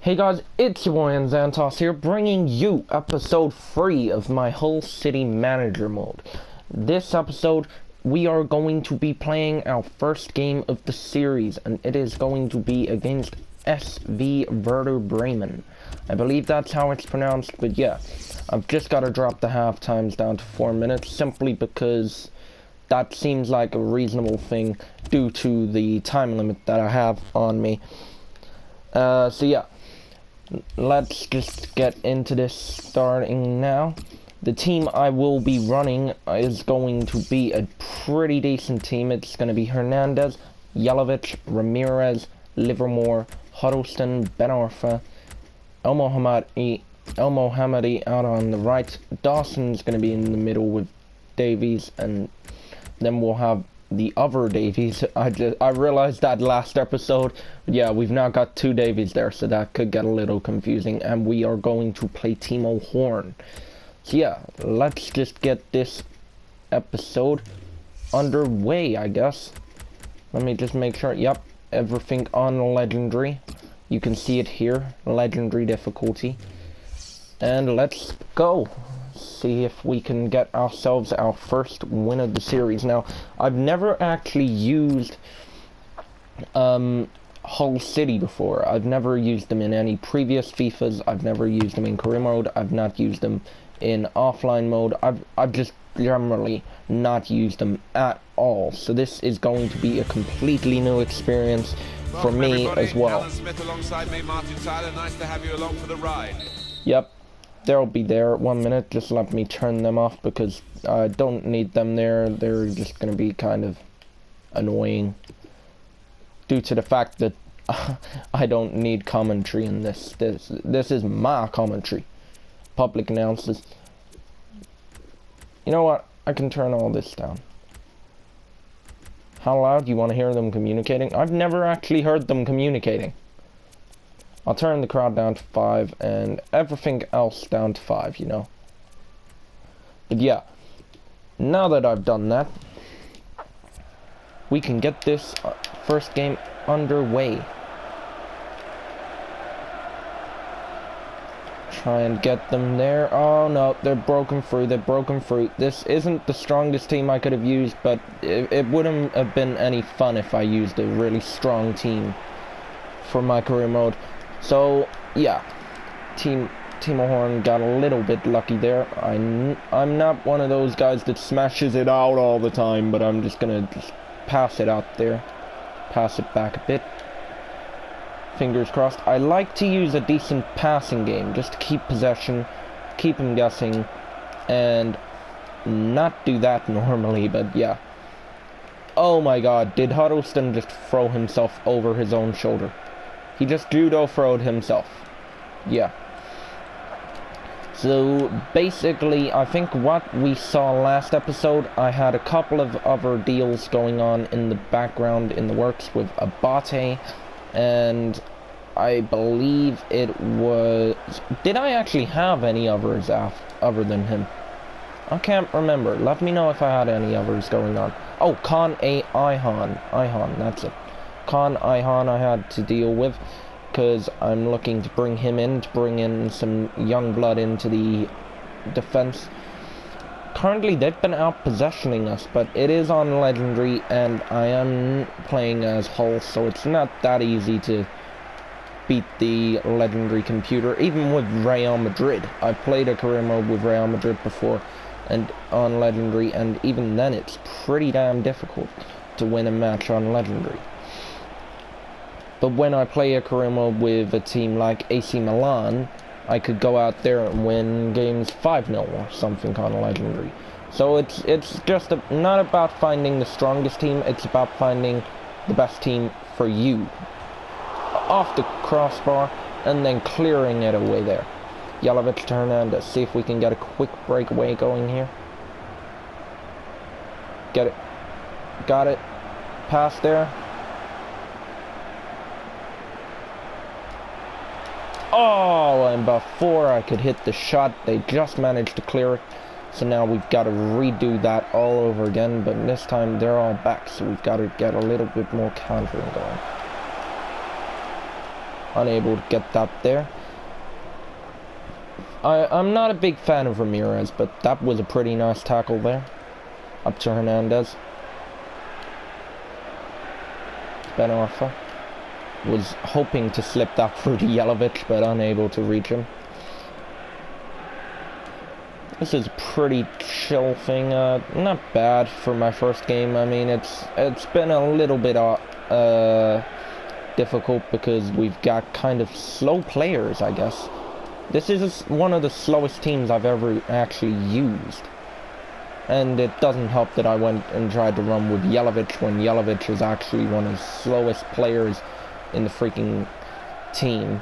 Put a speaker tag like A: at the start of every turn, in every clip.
A: Hey guys, it's your boy Xantos here, bringing you episode 3 of my Hull City Manager mode. This episode, we are going to be playing our first game of the series, and it is going to be against SV Werder Bremen. I believe that's how it's pronounced, but yeah, I've just got to drop the half times down to 4 minutes, simply because that seems like a reasonable thing due to the time limit that I have on me. So yeah. Let's just get into this starting now. The team I will be running is going to be a pretty decent team. It's going to be Hernandez, Yelovich, Ramirez, Livermore, Huddleston, Ben Arfa, El Mohammadi out on the right. Dawson's going to be in the middle with Davies, and then we'll have the other Davies. I realized that last episode. Yeah, we've now got two Davies there, so that could get a little confusing. And we are going to play Timo Horn. So yeah, let's just get this episode underway, I guess. Let me just make sure. Yep, everything on legendary. You can see it here, legendary difficulty. And let's go. See if we can get ourselves our first win of the series. Now, I've never actually used Hull City before. I've never used them in any previous FIFAs. I've never used them in career mode. I've not used them in offline mode. I've just generally not used them at all. So this is going to be a completely new experience for me as well.
B: Alan Smith alongside me, Martin Tyler. Nice to have you along for the ride.
A: Yep. They'll be there 1 minute. Just let me turn them off because I don't need them there. They're just going to be kind of annoying due to the fact that I don't need commentary in this. This is my commentary. Public announces. You know what? I can turn all this down. How loud? You want to hear them communicating? I've never actually heard them communicating. I'll turn the crowd down to 5 and everything else down to 5, you know. But yeah, now that I've done that, we can get this first game underway. Try and get them there. Oh no, they're broken free. They're broken free. This isn't the strongest team I could have used, but it wouldn't have been any fun if I used a really strong team for my career mode. So yeah, Timo Horn got a little bit lucky there. I'm not one of those guys that smashes it out all the time, but I'm just gonna pass it out there, pass it back a bit. Fingers crossed. I like to use a decent passing game just to keep possession, keep him guessing, and not do that normally. But yeah. Oh my God! Did Huddleston just throw himself over his own shoulder? He just judo throwed himself. Yeah. So basically, I think what we saw last episode, I had a couple of other deals going on in the background, in the works with Abate, and I believe it was... Did I actually have any others other than him? I can't remember. Let me know if I had any others going on. Oh, Khan Ihan, that's it. Khan Ihan I had to deal with, because I'm looking to bring him in, to bring in some young blood into the defense. Currently, they've been out-possessioning us, but it is on Legendary, and I am playing as Hull, so it's not that easy to beat the Legendary computer, even with Real Madrid. I've played a career mode with Real Madrid before, and on Legendary, and even then it's pretty damn difficult to win a match on Legendary. But when I play a career mode with a team like AC Milan, I could go out there and win games 5-0 or something on Legendary. So it's just not about finding the strongest team, it's about finding the best team for you. Off the crossbar, and then clearing it away there. Yelovich to Hernandez. See if we can get a quick breakaway going here. Get it. Got it. Pass there. Oh, and before I could hit the shot, they just managed to clear it. So now we've got to redo that all over again, but this time they're all back, so we've got to get a little bit more countering going. unable to get that there. I'm not a big fan of Ramirez, but that was a pretty nice tackle there. Up to Hernandez. Ben Arfa was hoping to slip that through to Jelavic, but unable to reach him. This is a pretty chill thing. Not bad for my first game. I mean, it's been a little bit difficult because we've got kind of slow players, I guess. This is one of the slowest teams I've ever actually used. And it doesn't help that I went and tried to run with Jelavic when Jelavic is actually one of the slowest players in the freaking team.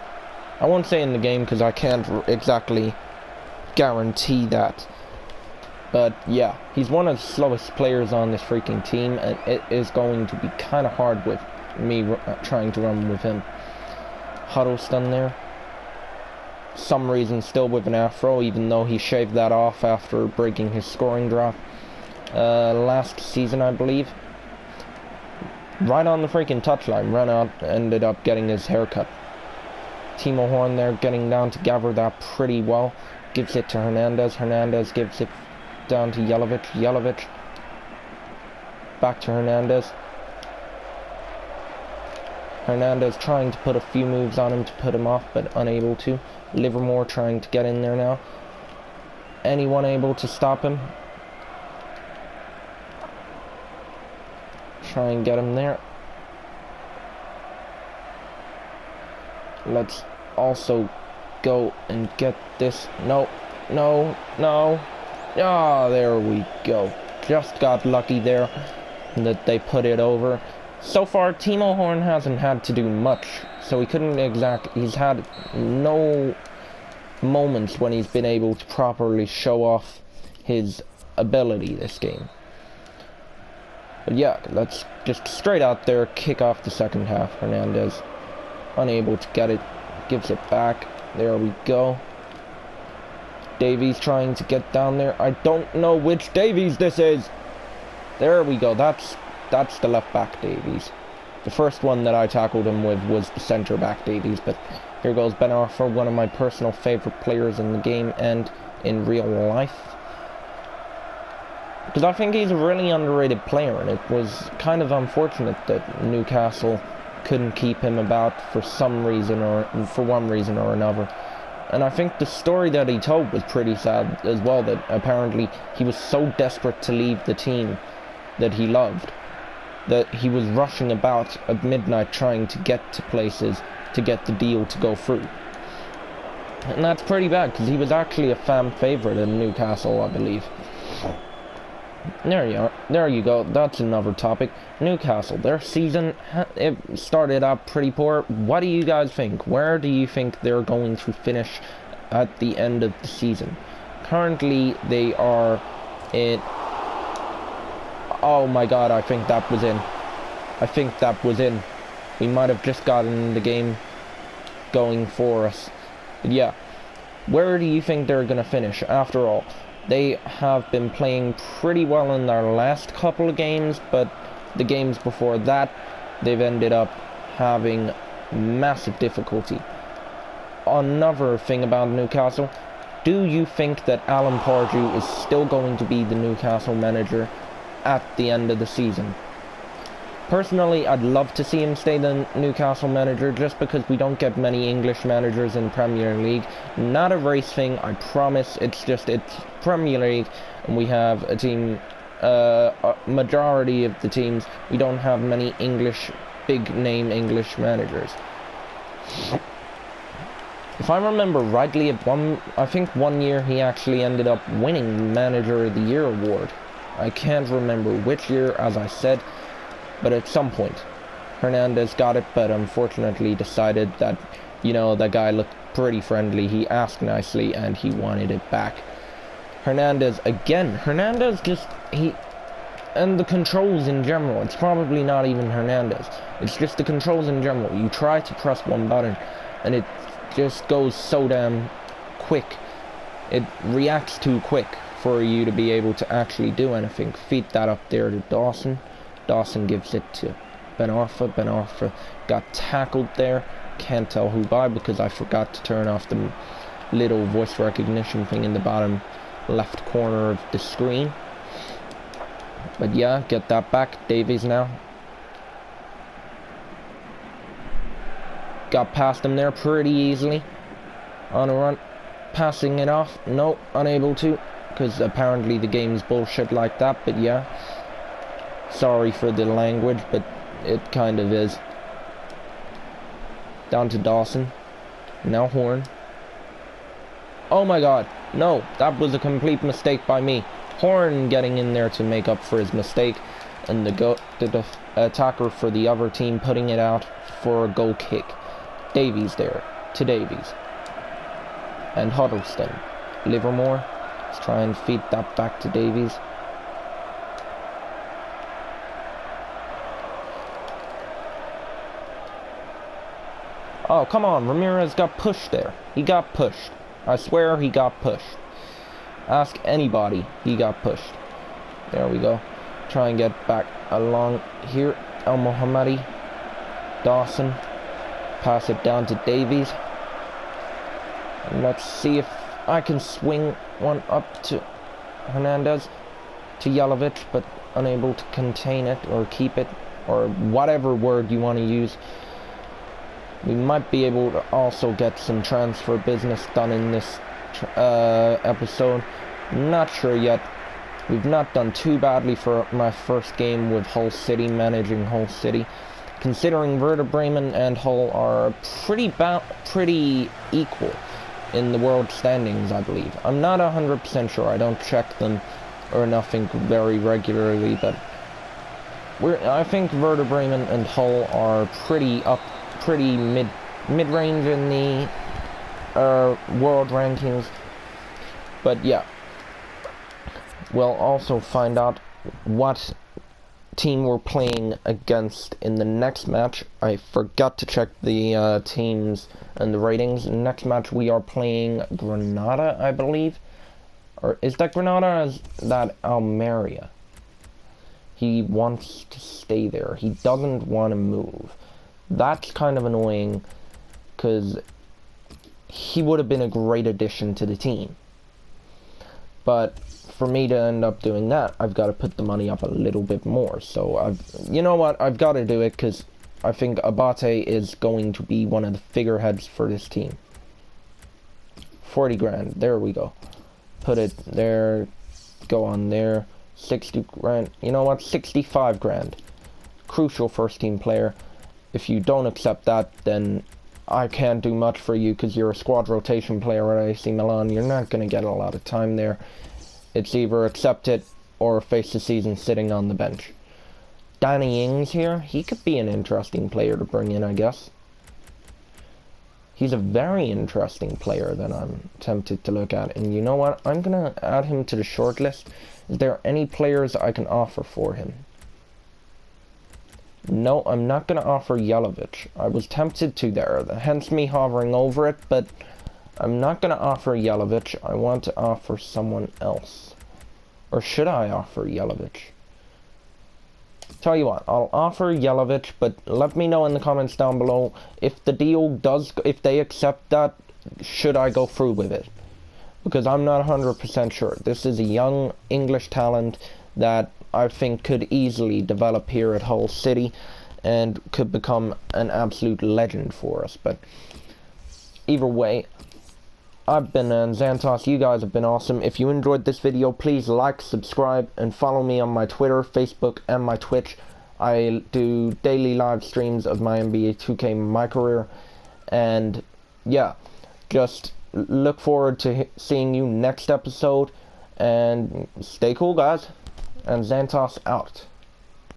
A: I won't say in the game because I can't exactly guarantee that. But yeah, he's one of the slowest players on this freaking team, and it is going to be kind of hard with me trying to run with him. Huddleston there. Some reason still with an afro, even though he shaved that off after breaking his scoring drought last season, I believe. Right on the freaking touchline, ran out, ended up getting his haircut. Timo Horn there getting down to gather that pretty well. Gives it to Hernandez. Hernandez gives it down to Jelavic. Jelavic back to Hernandez. Hernandez trying to put a few moves on him to put him off, but unable to. Livermore trying to get in there now. Anyone able to stop him? Try and get him there. Let's also go and get this. No, no, no. Ah, there we go. Just got lucky there that they put it over. So far, Timo Horn hasn't had to do much, so he couldn't he's had no moments when he's been able to properly show off his ability this game. But yeah, let's just straight out there, kick off the second half. Hernandez, unable to get it, gives it back. There we go. Davies trying to get down there. I don't know which Davies this is. There we go. That's the left back Davies. The first one that I tackled him with was the centre back Davies, but here goes Ben Arfa, one of my personal favourite players in the game and in real life. Because I think he's a really underrated player, and it was kind of unfortunate that Newcastle couldn't keep him about for some reason or for one reason or another. And I think the story that he told was pretty sad as well, that apparently he was so desperate to leave the team that he loved that he was rushing about at midnight trying to get to places to get the deal to go through. And that's pretty bad, because he was actually a fan favourite in Newcastle, I believe. There you are. There you go. That's another topic. Newcastle, their season, it started out pretty poor. What do you guys think? Where do you think they're going to finish at the end of the season? Currently, they are in... Oh my god, I think that was in. I think that was in. We might have just gotten the game going for us. But yeah, where do you think they're going to finish? After all, they have been playing pretty well in their last couple of games, but the games before that, they've ended up having massive difficulty. Another thing about Newcastle, do you think that Alan Pardew is still going to be the Newcastle manager at the end of the season? Personally, I'd love to see him stay the Newcastle manager, just because we don't get many English managers in Premier League. Not a race thing, I promise. It's Premier League, and we have a team, a majority of the teams, we don't have many big name English managers. If I remember rightly, I think one year he actually ended up winning Manager of the Year award. I can't remember which year, as I said, but at some point Hernandez got it, but unfortunately decided that, you know, that guy looked pretty friendly. He asked nicely and he wanted it back. Hernandez again. Hernandez just, and the controls in general. It's probably not even Hernandez. It's just the controls in general. You try to press one button and it just goes so damn quick. It reacts too quick for you to be able to actually do anything. Feed that up there to Dawson. Dawson gives it to Ben Arfa. Ben Arfa got tackled there. can't tell who by because I forgot to turn off the little voice recognition thing in the bottom left corner of the screen. But yeah, get that back. Davies now. Got past him there pretty easily. On a run. Passing it off. No, unable to. Because apparently the game's bullshit like that. But yeah. Sorry for the language, but it kind of is. Down to Dawson. Now Horn. Oh my god. No, that was a complete mistake by me. Horn getting in there to make up for his mistake. And the attacker for the other team putting it out for a goal kick. Davies there. To Davies. And Huddleston. Livermore. Let's try and feed that back to Davies. Oh, come on. Ramirez got pushed there. He got pushed. I swear he got pushed. Ask anybody. He got pushed. There we go. Try and get back along here. El Mohammadi. Dawson. Pass it down to Davies. And let's see if I can swing one up to Hernandez. To Jelavic, but unable to contain it or keep it. Or whatever word you want to use. We might be able to also get some transfer business done in this episode. Not sure yet. We've not done too badly for my first game with Hull City, managing Hull City. Considering Werder Bremen and Hull are pretty equal in the world standings, I believe. I'm not 100% sure. I don't check them or nothing very regularly, but I think Werder Bremen and Hull are pretty mid-range in the world rankings. But yeah, we'll also find out what team we're playing against in the next match. I forgot to check the teams and the ratings. In the next match we are playing Granada, I believe. Or is that Granada or is that Almeria? He wants to stay there. He doesn't want to move. That's kind of annoying, because he would have been a great addition to the team. But for me to end up doing that, I've got to put the money up a little bit more. So you know what, I've got to do it, because I think Abate is going to be one of the figureheads for this team. 40 grand, there we go. Put it there, go on there. 60 grand, you know what, 65 grand. Crucial first team player. If you don't accept that, then I can't do much for you because you're a squad rotation player at AC Milan. You're not going to get a lot of time there. It's either accept it or face the season sitting on the bench. Danny Ings here. He could be an interesting player to bring in, I guess. He's a very interesting player that I'm tempted to look at. And you know what? I'm going to add him to the shortlist. Is there any players I can offer for him? No, I'm not going to offer Jelavic. I was tempted to there, hence me hovering over it, but I'm not going to offer Jelavic. I want to offer someone else. Or should I offer Jelavic? Tell you what, I'll offer Jelavic, but let me know in the comments down below if the deal if they accept that, should I go through with it? Because I'm not 100% sure. This is a young English talent that I think could easily develop here at Hull City and could become an absolute legend for us. But either way, I've been Xantos. You guys have been awesome. If you enjoyed this video, please like, subscribe, and follow me on my Twitter, Facebook, and my Twitch. I do daily live streams of my NBA 2K my career. And yeah, just look forward to seeing you next episode. And stay cool, guys. And Xantos out.